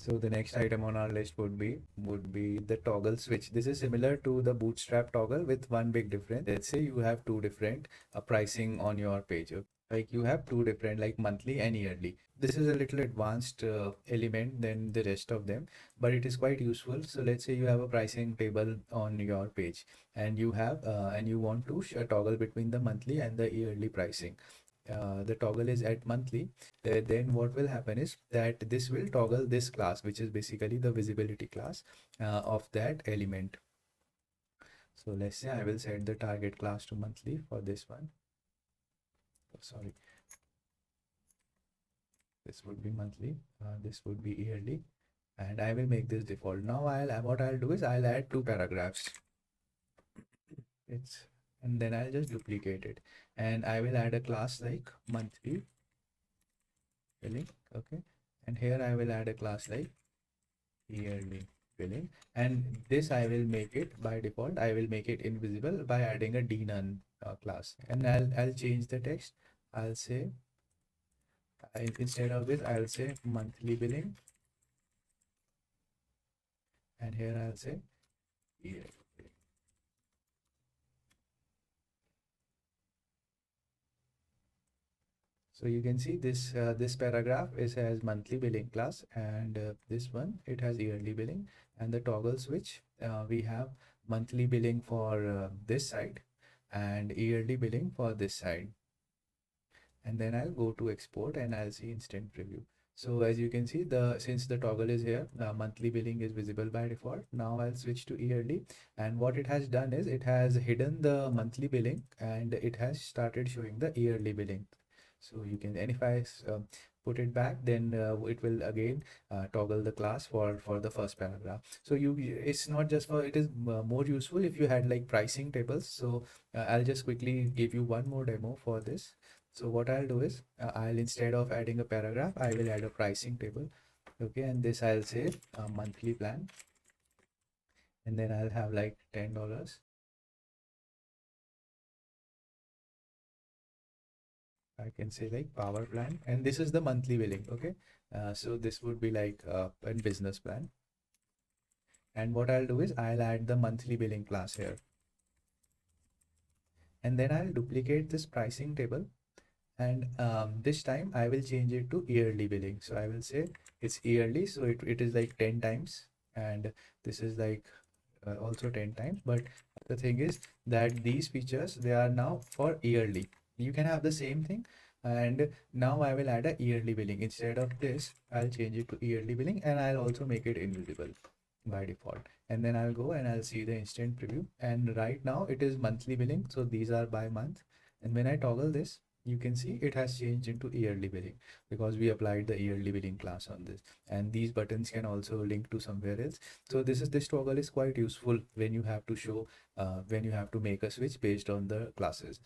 So the next item on our list would be the toggle switch. This is similar to the Bootstrap toggle with one big difference. Let's say you have two different pricing on your page. Okay? Like you have two different, like monthly and yearly. This is a little advanced element than the rest of them, but it is quite useful. So let's say you have a pricing table on your page, and you want to toggle between the monthly and the yearly pricing. The toggle is at monthly, then what will happen is that this will toggle this class, which is basically the visibility class of that element. So let's say I will set the target class to monthly for this one. Oh, sorry, this would be monthly, this would be yearly, and I will make this default. Now what I'll do is I'll add two paragraphs. It's and then I'll just duplicate it, and I will add a class like monthly billing. Okay, and here I will add a class like yearly billing, and this I will make it by default. I will make it invisible by adding a dnone class, and I'll change the text. I'll say instead of this I'll say monthly billing, and here I'll say yearly. So you can see this paragraph is has monthly billing class, and this one it has yearly billing, and the toggle switch we have monthly billing for this side and yearly billing for this side. And then I'll go to export and I'll see instant preview. So as you can see, since the toggle is here, monthly billing is visible by default. Now I'll switch to yearly, and what it has done is it has hidden the monthly billing and it has started showing the yearly billing. So you can, and if I put it back, then it will again toggle the class for the first paragraph. So it's not just for, it is more useful if you had like pricing tables. So I'll just quickly give you one more demo for this. So what I'll do is I'll, instead of adding a paragraph, I will add a pricing table. Okay, and this I'll say monthly plan, and then I'll have like $10. I can say like power plan, and this is the monthly billing. Okay, so this would be like a business plan. And what I'll do is I'll add the monthly billing class here, and then I'll duplicate this pricing table, and this time I will change it to yearly billing. So I will say it's yearly, so it is like 10 times, and this is like also 10 times. But the thing is that these features, they are now for yearly. You can have the same thing, and now I will add a yearly billing. Instead of this, I'll change it to yearly billing, and I'll also make it invisible by default. And then I'll go and I'll see the instant preview, and right now it is monthly billing, so these are by month. And when I toggle this, you can see it has changed into yearly billing because we applied the yearly billing class on this, and these buttons can also link to somewhere else. So this toggle is quite useful when you have to show when you have to make a switch based on the classes.